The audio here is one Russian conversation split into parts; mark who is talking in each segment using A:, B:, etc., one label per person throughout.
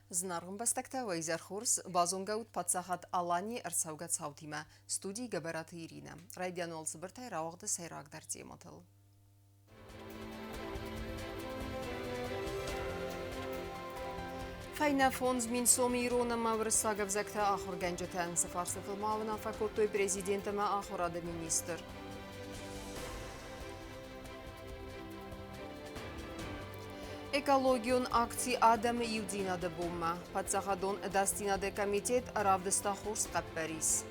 A: Знаргын бастакта вайзар хурс базонгаут падсахат алани арсаугат саутима студии габараты Ирина. Радиан олсыбыртай рауғды сайрағдар тематыл. Файна фонд минсоми ирона маврысага взакта ахур генджетен сафарсы филмавына факултой президентіма ахурады министр. Экологион акции адам иудинады бумма. Падсахадон дастинады комитет равдыста хурс каппарис.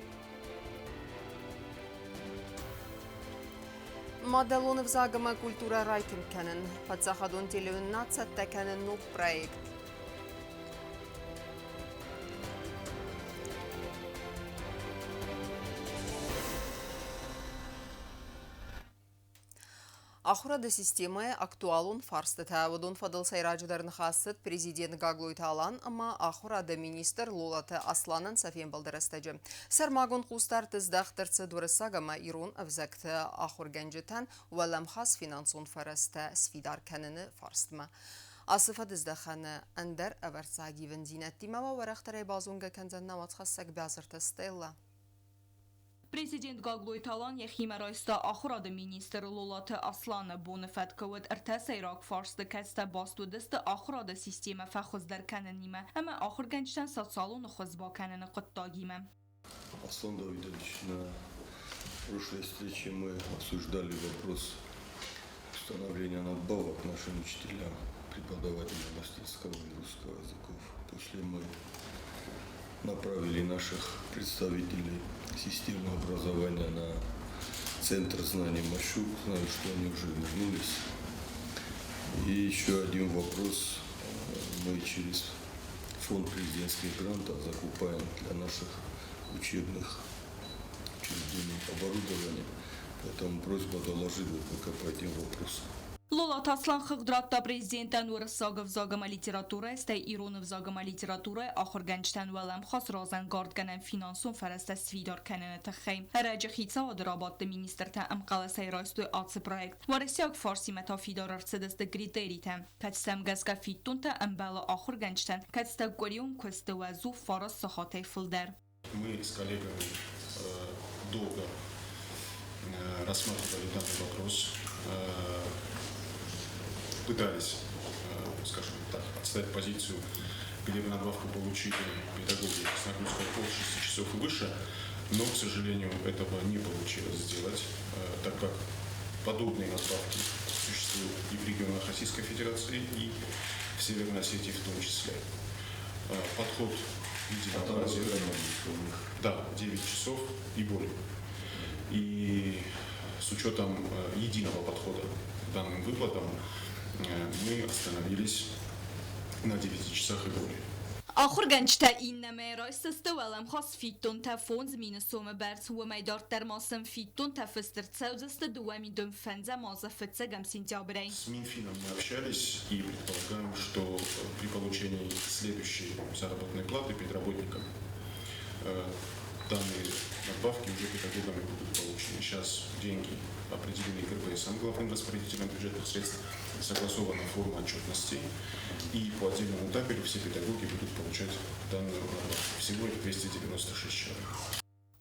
A: Мадалон взагама культура райтин кәнін. Падсахадон телевін нацатта кәнін нук проект. Ахурады системы актуалун фарсты тәуідон фадыл сайраджыдарын қасыт президент Гаглой талан, ама ахурады министр Лолаты Асланын сафен балдырыстыжы. Сармагон қустар тыздақтырцы дұрысагама ирон авзакты ахур генджетен уәлам хас финансон фарасты свидар кәніні фарстыма. Асыфа дыздақаны әндер әварцаги вендинеттима ва варақтарай базонға кәнзанна ватқассак бәзірті стелла.
B: Президент Гаглой талан яхимарайста ахурады министр Лолаты Асланы бонефет көвет әртәс айрак фарсты кәсті бастудысты ахурады система фәхуздар кәнініме, әмі ахур генчтен социалуны хызба кәніні қыттагиме.
C: Аслан Давидович, на прошлой встрече мы обсуждали вопрос установления надбавок нашим учителям, преподавателям латинского и русского языков. После мы направили наших представителей системы образования на Центр знаний Машук. Знаю, что они уже вернулись. И еще один вопрос. Мы через фонд президентских грантов закупаем для наших учебных учреждений оборудование. Поэтому просьба доложить пока по этим вопросам.
B: Лолаты Аслан Хыгдратта президенттен урысагы взагама литература, стай ироны взагама литература, ахыр генчтен вәләм хас разан гардганен финансон фәрәсті свидар кәнені тәхейм. Әрәджі хитса адырабатты министрта әмкалы сайрайстой атсы проект. Варысяк фарси метафидар арцедесті критеритен. Кәтістем газга фиттунта әмбәлі ахыр генчтен. Кәтістек горион көсті вәзу фарас сахатай фылдар.
D: Мы с коллегами долго рассматривали данный вопрос. Пытались, скажем так, отставить позицию, где бы надбавку получили педагоги с нагрузкой по 6 часов и выше, но, к сожалению, этого не получилось сделать, так как подобные надбавки существуют и в регионах Российской Федерации, и в Северной Осетии в том числе. Подход единообразен. Да, 9 часов и более. И с учетом единого подхода к данным выплатам, мы остановились на 9 часах и более.
B: آخر گنجتا این نمیرای سسته ولم خاص فیتون تا فونز مین سوم برس و میدار در ماسم فیتون تا فستر تسوزست دوامي дом фенза маза фцегам сентября.
D: С Минфином мы общались и предполагаем, что при получении следующей заработной платы перед работником данные надбавки уже педагогами будут получены. Сейчас деньги определены КРПСом, главным распорядителем бюджетных средств, согласована форма отчетности, и по отдельному табелю все педагоги будут получать данную надбавку. Всего их 296 человек.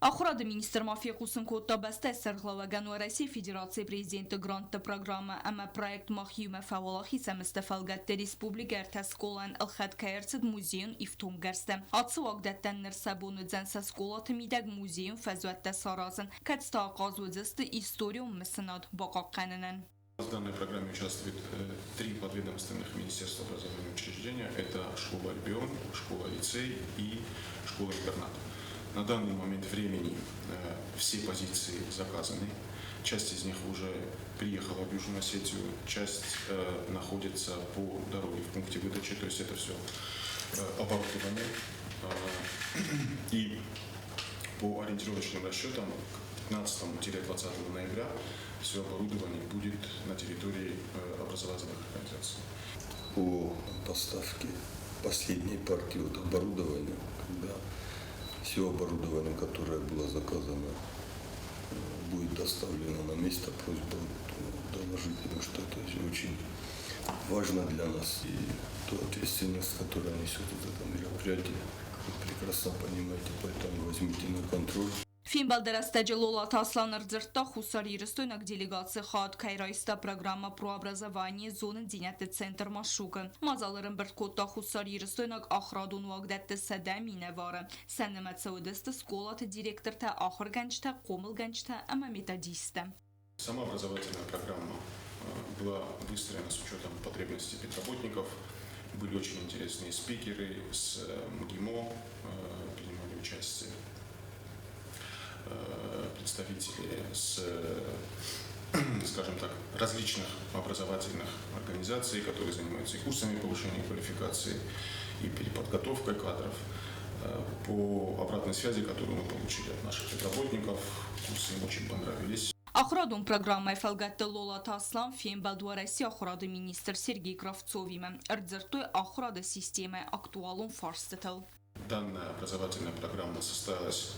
B: Ахурады министр мафия кусын кодта баста сарглаваган ва Россия Федерации президенты грантта программа ама проект махиюма фавалахи самыстафалгатта республика эртасколан алхат каерцид музейн ифтум гарста. Атсы вагдаттан нерсабуну дзанса сколаты мидаг музейн фазуатта саразын. Катста аказудзысты историум мессенад бакакканынан.
D: В данной программе участвует 3 подведомственных министерства образования учреждения. Это школа Альбион, школа лицей и школа-интернат. На данный момент времени все позиции заказаны. Часть из них уже приехала в Южную Осетию, часть находится по дороге в пункте выдачи, то есть это все оборудование. И по ориентировочным расчетам к 15-20 ноября все оборудование будет на территории образовательных организаций.
C: По поставке последней партии оборудования, когда все оборудование, которое было заказано, будет доставлено на место, просьба доложить, потому что это очень важно для нас. И ту ответственность, которая несет это мероприятие. Вы прекрасно понимаете, поэтому возьмите на контроль.
B: Финбалдерастеджи Лолат Аслан Рдзерта хусарирстойнак делегация хат кайрайста программа прообразования зоны динятты центр Машука. Мазалырын бірткотта хусарирстойнак ахрадун вагдетті сәдәми невара. Сәнімет саудысты сколаты директорта ахыр гәнчті, комыл гәнчті, әмі методисті.
D: Сама образовательная программа была выстроена с учетом потребностей педработников. Были очень интересные спикеры с МГИМО, принимали участие представители с, скажем так, различных образовательных организаций, которые занимаются и курсами повышения квалификации, и переподготовкой кадров. По обратной связи, которую мы получили от наших педработников, курсы им очень понравились.
B: Ахрадун программой фалгатты Лолат Аслан Финбалдуареси ахрады министр Сергей Кравцовиме. Рдзертой ахрады системы актуалун фарстетел.
D: Данная образовательная программа состоялась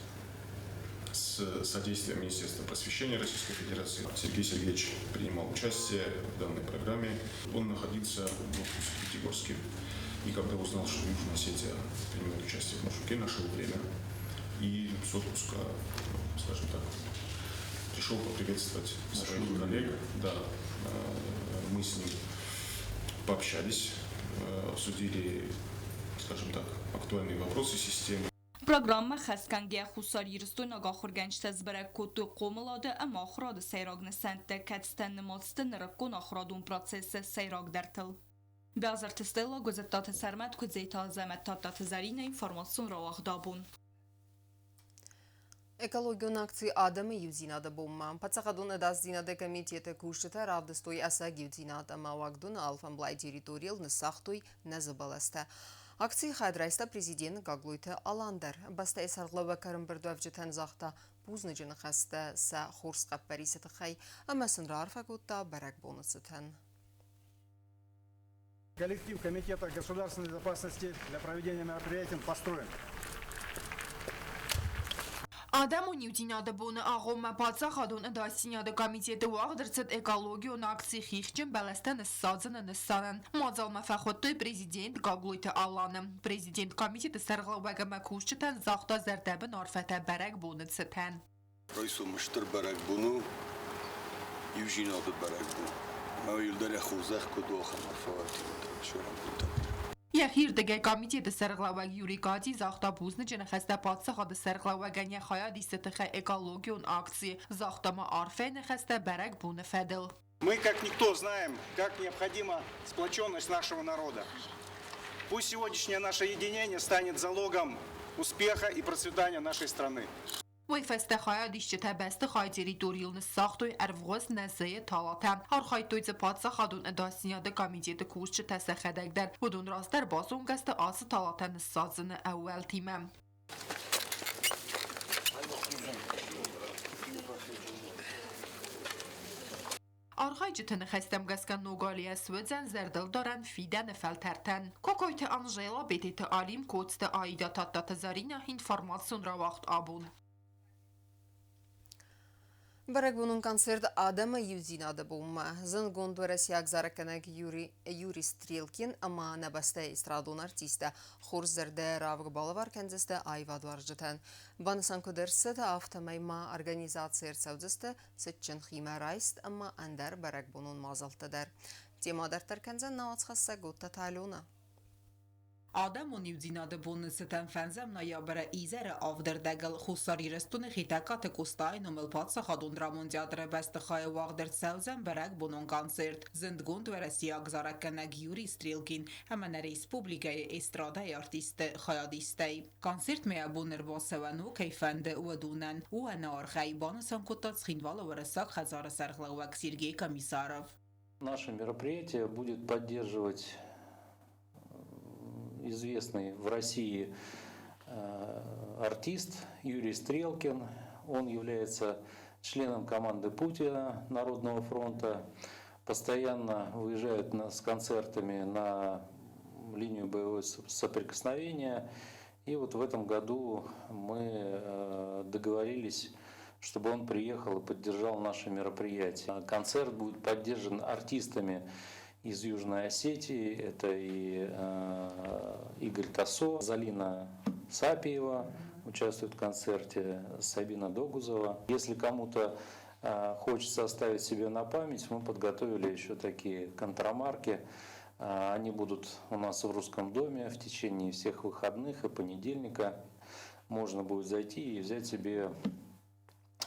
D: с содействием Министерства просвещения Российской Федерации. Сергей Сергеевич принимал участие в данной программе. Он находился в отпуске в Пятигорске. И когда узнал, что Южная Осетия принимает участие в Машуке, нашел время. И с отпуска, скажем так, пришел поприветствовать своих коллег. Да, мы с ним пообщались, обсудили, скажем так, актуальные вопросы системы.
B: Программа Хасканге Хусарирстойна Гахурганчта зберек коту комылады, ама ахрады сайрагны сәнті кәтістен нымалстын рыккон ахрадун процессы сайраг дәртіл. Бязар Стелла, Гозеттаты Сәрмәт, Күдзейта Зәмәт Таттаты Зарина, информацион Равахдабун.
A: Экологион акции Адамы юзинады бомма. Пацахадуны даздинады комитеты кушчыта равдыстой аса гюдзинады мавагдуны алфанблай территориал нысахтой нәзібаласты. Акции хадрайста президент Гаглойты Аландар. Баста эсарлава карымбірдуавжытан захта пузныжыны хаста са хорскап барисыты хай, ама сынра арфагутта барак бонусытын.
E: Коллектив Комитета государственной безопасности для проведения мероприятий построен.
F: Адаму ньютинады буны ағома пацахадун дастиняды комитеты уағдырцыт экологию акции хихчен бәлестен іссадзыны ныссанын. Мазалма фәхоттой президент Гаглойты Алланы. Президент комитеты сәрғлау бәгіма кушчытан зақта зәрдәбін арфәті бәрәк буны цытан.
C: Райсу мыштыр барак буну, южинады барак буну. Мавилдар яхузах кудуаха марфавати шурам бутан.
F: Яхирдəgə komiteti sərğlavag Yuri Qati zaxta buzны jənə xəstə patsaxadı sərğlavaganya xaya distətəxə ekologiyon aksi zaxtama arfəyni xəstə bərək bunu fədil.
E: Мы, как никто, знаем, как необходима сплоченность нашего народа. Пусть сегодняшнее наше единение станет залогом успеха и процветания нашей страны.
F: Vay fəstə xaya dişçətə bəstə xay teritoriyalını saxtoy ərvğaz nəzəyə talatəm. Arxay toyca patsaxadun edasinyada komiteti kuşçı təsəxədəkdər. Budun rastər basun qəstə ası talatən sazını əvvəl timəm. Arxaycı tını xəstəm qəsqən noqaliyə svədzən zərdəl daran fidən fəltərtən. Kokoyte Anjela beteti alim kodstə aida tattatı zarina informasyon ravaqt abun.
A: Барак бунун концерт Адама юзинады бомма. Зынгон дуэрасияк зараканак Юрий Стрелкин, ама набаста эстрадон артиста Хорзерде Равг Балавар кензесте айвадвар жытан. Банысан кудерсет автомайма организация саудзесте сетчен хима райст, ама андар барак бунун мазалтадар. Тема дартар кензен наацхасса гутта талюна.
G: Adam on юзинады бонны сетен фензем ноября изере авдердегел хусарирестуны хитакаты кустайну мылпатса хадун драмондиадры бәстіхай вағдыр сәузен бәрәк бунун концерт. Зындгунд вәрәсияк заракканак Юрий Стрелкин әмәнә республикай эстрадай артисты хаядистей. Концерт мея буннер басывану кайфанды уадунан уана архай банысан кутат схинвала вәрәсак хазары сархлауак Сергей Комиссаров.
H: Наше мероприятие будет поддерживать известный в России артист Юрий Стрелкин. Он является членом команды Путина Народного фронта. Постоянно выезжает с концертами на линию боевого соприкосновения. И вот в этом году мы договорились, чтобы он приехал и поддержал наше мероприятие. Концерт будет поддержан артистами из Южной Осетии. Это и Игорь Тосо, Залина Сапиева участвует в концерте, Сабина Догузова. Если кому-то хочется оставить себе на память, мы подготовили еще такие контрамарки. Они будут у нас в Русском доме в течение всех выходных и понедельника. Можно будет зайти и взять себе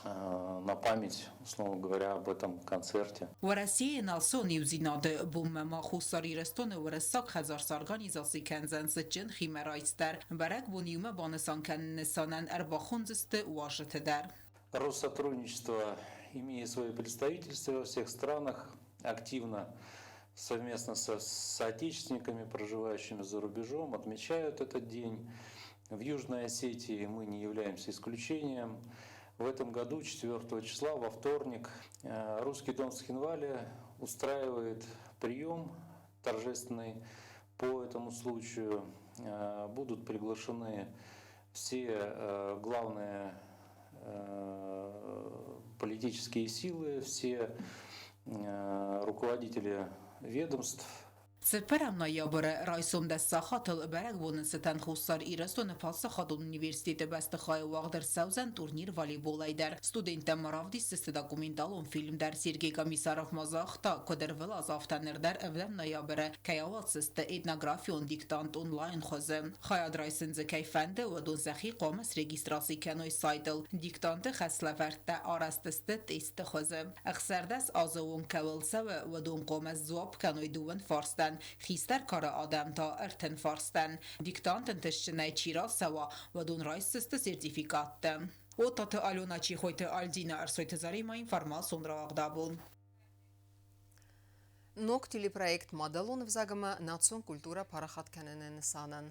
H: на память, условно говоря, об этом концерте.
G: Россия Нелсон Юзинады бумма хусарирестон ورساق هزار organizacji kenzensiçin химерайстер барак буниума банасан кеннесанан арбахунзисты уашетедер.
H: Россотрудничество, имея свои представительства во всех странах, активно совместно со соотечественниками, проживающими за рубежом, отмечают этот день. В Южной Осетии мы не являемся исключением. В этом году, 4 числа, во вторник, Русский дом в Цхинвале устраивает прием торжественный по этому случаю. Будут приглашены все главные политические силы, все руководители ведомств.
G: Սպերամ նոյաբրը ռայսում դեսա խատլ բերակ բոննստան խուսար իրաստոնը փասախադուն ունիվերսիտետը բաստխայ ուաղդր սաուզան տուրնիր վալիբոլ այդեր ստուդենտը մարավդիս դոկումենտալոն ֆիլմ դար Սերգեյ Կոմիսարով մազախտա կոդերվել ազավտաներ դար evlem նոյաբրը կայավացստը էթնոգրաֆիոն դիկտանտ օնլայն խոզը խայադրայսն զկայ ֆանդը ու դոնսախի կոմս ռեգիստրացի կանոյ սայտլ դիկտանտը խասլավերտը արաստստը տեստը խոզը ախսարդաս ազոուն կավլսավը ու դոն կոմս զոապ կանոյ դուվն ֆարստան خیستر کار آدم تا ارتن فارستن دیکتانت انتشنای چیراسوا و دون رایسست سرتیفیکات او تات آلونا چی خویت آلدینا ارسویت زاری ما інформасон равагдабун.
A: Նոկ տիլիպրոյեկտ մադալոն վզագմը նացուն կուլտուրա պարախատ կենեն են սանան.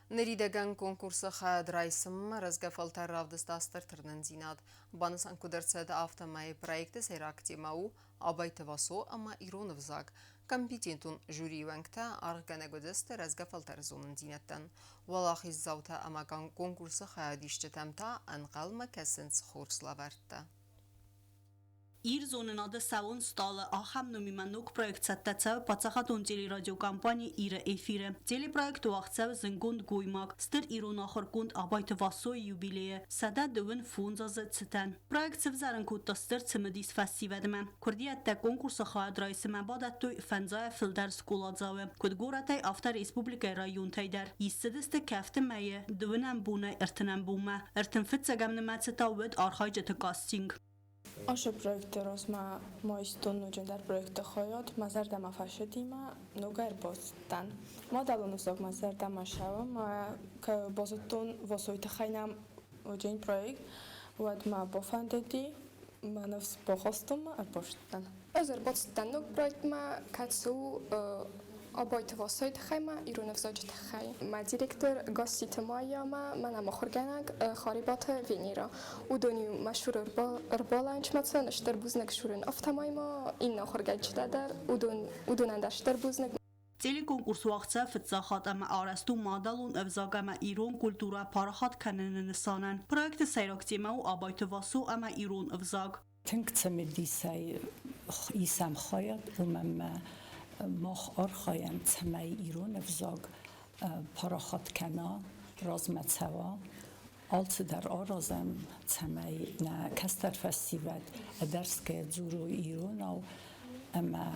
A: Նրիդեգան կոնկուրսը խայդ ռայսմը ռզգավալտար ռավդստաստր թրնեն զինատ. Բանսան կուդրցեդ ավտամայի պրոյեկտը սերակտիմաու աբայտվասո ama իրոն վզագ. Компетентун жюри венкта арганегодесте разгафалтар зонын зинеттен. Валахиз заута ama конкурсы хайадишче темта анқалма кесенц хорславерта.
I: Իր զոննադը սավոն ստալը ախամ նոմիմանուկ պրոյեկցատացավ պացախատուն տելերադիոկամպանի իրը էֆիրը։ Տելեպրոյեկտը աղցավ զնգունդ գույմակ, ստր իրոն ախորկունդ աբայթը վասոյ յուբիլեյը, սադա դվն ֆունզազը ցտան։ Պրոյեկտը զարնքուտ տստր ցմդիս ֆասիվադմը։ Քուրդիատտա կոնկուրսը խայադրայսմը բադատույ ֆանզայ ֆիլդար սկոլաձավը։ Քուդգորատայ ավտա ռեսպուբլիկա ռայուն թայդար։ Իսցդստը կաֆտը մայը դվնան բունայ երտնան բումա։ Երտնֆծագամնմացը տավետ արխայջը տկաստինգ։
J: Aşı projekte rozma moistun ucundar projekte xoyot mazardama fashedima nogar bostan. Modalunu sok mazardama shavam ka bozutun vosoyta khaynam ucun projekt vad ma bofandedi manavs bohostum arpostan.
K: Özer bostan nok projekt ma katsu Абайт васайт хайма ирон взаджт хай. Ма директор гостит майяма мана махорганак харибат венера. Удони машур рбаланч мацан штарбузнак шурен автомайма ин харгадждадар удонандаш штарбузнак
I: Տելեկոնկուրս ուաղցա ֆծախատամը արաստու մադալուն evzagama իրոն կուլտուրա պարախատ կանենն սանան։ Պրոյեկտը սայրոկտիմա ու աբայթվասու ama իրոն evzag։
L: Թնկցմի դիսայ իսամ խայատ ումեմ مخ آرخایم تمای ایران افزاگ پراخات کنا رازمت سوا آلت در آرازم تمای نه کستر فستیوال درس که زورو ایران او اما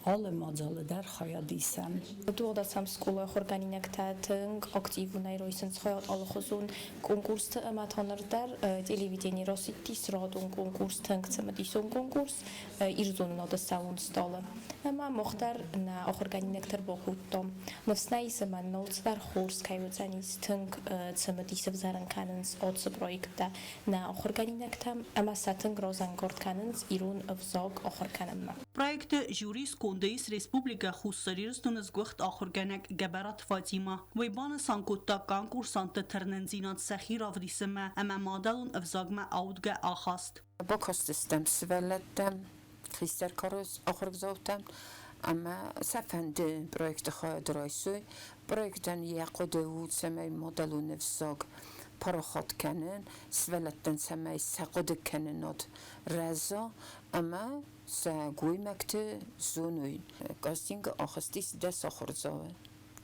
L: آل ماجال در خیادیسم.
K: دوغدا سام سکولا خورگانینک تاتنگ اکتیو نیرویسن خیال آل خزون کنکورس اما تانر در تلویزیونی راسیتیس رادون کنکورس تنگ تم دیسون کنکورس ایرزون ناد ساون ستاله. اما مختار نه خورگانینک تر باخودم نفسنای زمان نولز در خورس کیوزانیس تنگ تم دیسف زارن کاننس آدس پرویکت نه خورگانینک تام اما ساتنگ رازنگارد کاننس ایران افزاگ آخر کانم.
I: Պրոյեկտը ժյուրիս կոնդեիս ռեսպուբլիկա խուսարիրստունս գուխտ ախորգանակ գաբարատ Ֆատիմա վայբանը սանկուտտա կոնկուրսանտը թրնենզինատ սախիր ավդիսմը ամա մադալուն evzagma աուդգա ախաստ
M: Bokostestem svellettem Krister Karus ախորգզովtem ama safende projekte xadraysoy projekten yaqode u semay modalun evzag paraxat kenen svelletten semay saqode kenenot raza ama ساقوي مكت زونوين قاستينغ أخستيس دس أخرزاوه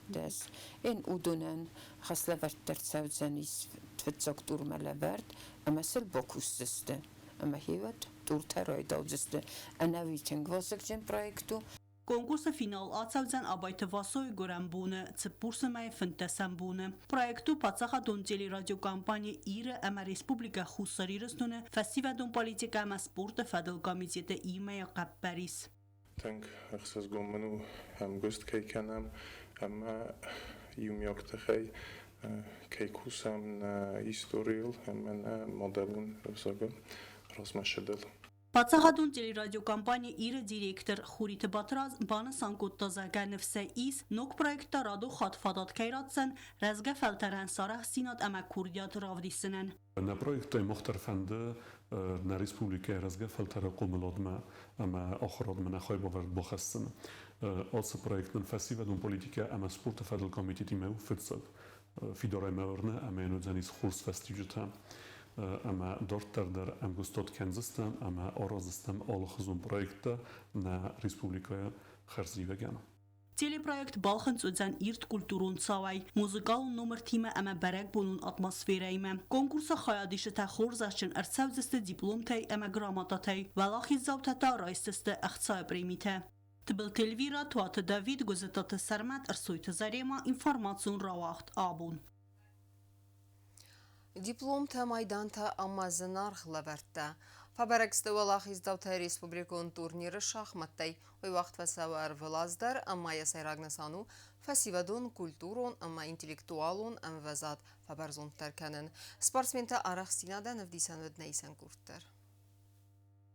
M: دس إن أودونن خاص لفرت ترتساو زانيس تفتزاك دور ما لفرت أما سل بوكوستسته أما هيوت دور تراي داوزسته أنا ويتنغ واسك جن برايكتو
I: Կոնկուրսը ֆինալ ացավձան աբայթը վասոյ գորամբունը, ծպուրսը մայ ֆնտեսամբունը։ Պրոյեկտու պացախադոնցելի ռադիոկամպանիա իրը ամա ռեսպուբլիկա խուսարիրստունը, ֆեստիվադոն պոլիտիկա ամա սպորտը ֆադլ կամիցետը իմայա կապպարիս։
N: Tank axsas gomanu ham gust keikanam ama yumyoktahay keikusam na istoril hamana modelun vzoga rozmashadel
I: Բացահատուն տելերադիոկամպանիա իրը դիրեկտոր Խուրիթ Բատրազ բանը սանկոտտազագանվսե իս նոկ պրոյեկտը ռադո խատֆադատ կայրացեն ռազգա ֆալտարան սարախ սինատ ամա քուրդիատ ռավդիսնեն
O: Na projekte mochter fende na Republika razga faltara qomlodma ama oxrodma na khoy bovard bokhassan als projekt een festival doen politica ama sport fadel committee meu futsal fidore meurne ama no zanis khurs festijuta ama dortar der am gustot Kansastan ama orozistan all khuzun projekte na Republika kharzivagana
I: Телепроект Балханцուձան իրտ կուլտուրուն ցավայ մուզիկալ նոմր թիմը ամա բարակ բունուն ատմոսֆերայմը կոնկուրսը խայադիշը թա խորզաշն արցավզստը դիպլոմ թայ ամա գրամատաթայ վալախի զավթատա ռայստստը ախցայ պրեմիթե Տբել Տելվիրա Թուաթը Դավիթ գոզետատը Սարմատ Արսույթը Զարեմա ինֆորմացիոն ռավախտ աբուն
A: Диплом та майдан та амазынар хлаварта. Фабарексте валах издавта республикон турниры шахматтай. Ой вақт васавар влаздар, амма ясайрагнасану, фасивадон культурон, амма интеллектуалон, ам вазад фабарзон тарканын. Спортсмента арахсинада навдисан веднейсан курттар.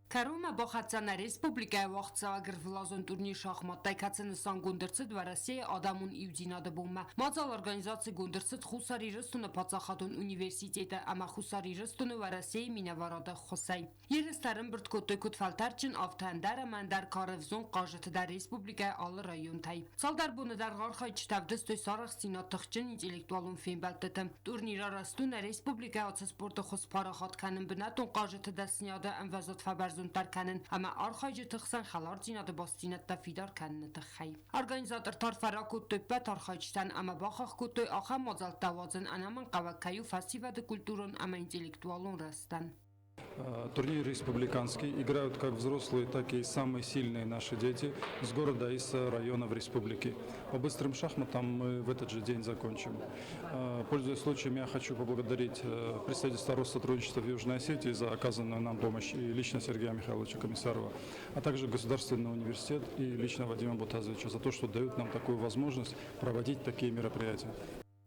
F: Կարոմը բոխացանա ռեսպուբլիկայի վաղցավագր վլազոն տուրնի շախմատտայ կացնսան գունդրցդ վարասեի ադամուն իուդինադը բոմը։ Մածալ օրգանիզացի գունդրցդ խուսարի ռստունը պացախատուն ունիվերսիտետը ամա խուսարի ռստունը վարասեի մինավարադը խոսայ։ Երստարն բրդկոտոյքուտ ֆալտարչին ավթանդարը մանդար կարևզոն qajıtı da ռեսպուբլիկայի ալը ռայոն թայ։ Սալդար բունը դար ғարխայ չտավդստոյ սարախ սինա թխչն ինտելեկտուալուն ֆինբալտտը։ Տուրնիր արաստունը ռեսպուբլիկայի ացսպորտը խոս պարախատ կանն բնատուն qajıtı da սնյադը ընվազոտ ֆաբար Տարքանն ամա արխայջը թխսան խալարձինատը բաստինատը ֆիդար կաննը թխայ Օրգանիզատոր Թարֆարակուտ տոյպատ արխայջտան ամա բախախկուտոյ ախա մոզալ տավազն անաման qavakkayu фестивады культурон ама интеллектуалон растан
P: Турнир республиканский. Играют как взрослые, так и самые сильные наши дети с города и с районов республики. По быстрым шахматам мы в этот же день закончим. Пользуясь случаем, я хочу поблагодарить представительство Россотрудничества в Южной Осетии за оказанную нам помощь и лично Сергея Михайловича Комиссарова, а также Государственный университет и лично Вадима Бутазовича за то, что дают нам такую возможность проводить такие мероприятия.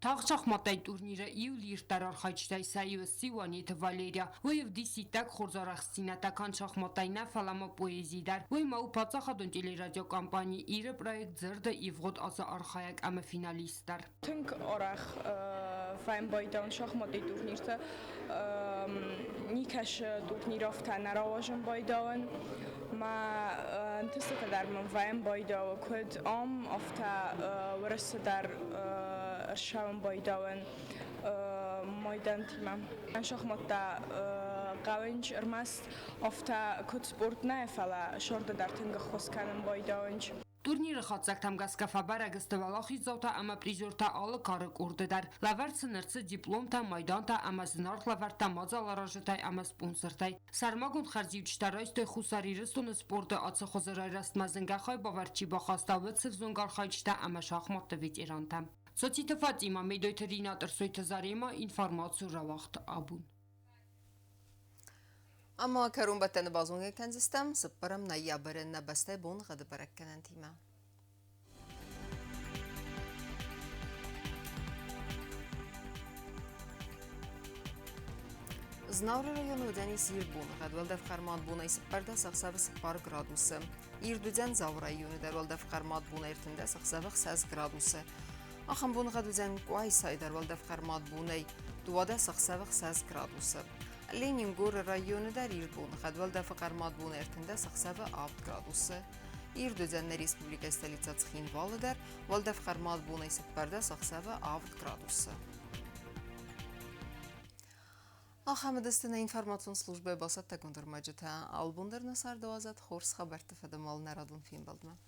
F: Թաղ շախմատայ տուրնիրը իուլիր տարար խայչտայ սայուս սիվանիտ Վալերիա ոյվ դիսիտակ խորզարախ սինատական շախմատայնա ֆալամա պոեզիդար ոյ մաու պացախադոն տելերադիո կամպանի իրը պրոյեկտ ձրդը իվղոտ ասա արխայակ ամը ֆինալիստար
J: Թնք օրախ վայմ բայդան շախմատի տուրնիրը նիքաշ տուրնիրով թանարավաժն բայդան ما انتسك در من وين بايدا وكود أفتا ورس در الشام بايداون ميدان تيمم شخمت قاونج ارمست أفتا كود سبورت نافلا شرط در تنگ خوش کنن بايداونج
F: Турнիրը խացակտամ գասկաֆաբար ագստվալախի զավտա ամա պրիզորտա ալը կարըկ ուրդեդար, լավարցը նրցը դիպլոմտա, մայդանտա, ամա զնարդ լավարտա, մազալ արաժետայ, ամա սպոնսրտայ։ Սարմագուն խարզիվ չտարայստոյ խուսարի ռստունը սպորտը ացը խոզարայրաստ մազնգախայ բավարչի բախաստավըց զոնգար խայչտա ամա շախմատը վետիրանտա։ Սոցի թվաց իմա մեյդոյթրինա տրսոյթը զարեմա ինվարմացու ռավաղթ աբուն։
A: Ama karun batten bazon Kansas'tan sıpparım nayabarın nabastay bon gadı barakkanan tima. Znavra rayonu ödəni siyir bon gadvalda fxarmat bona sıpparda saxsavı sıppar gradusu. İrdüzen zavra rayonu darvalda fxarmat bona ertində saxsavı 6 gradusu. Axın bon gadüzen quay saydarvalda fxarmat bona duvada saxsavı 6 gradusu. Leningur rayonida İrbun, Xadvalda faqarmat bun ertində saxsavı 6 gradusu. İrdüzənlə Respublika stolitsa Tsxinvalıdar, Valda faqarmat bun isipparda saxsavı 6 gradusu. Ахамедстина информацион службе басат тагундер маджита албундер насар 12 хорс хабар тфадамал нарадун фин балдма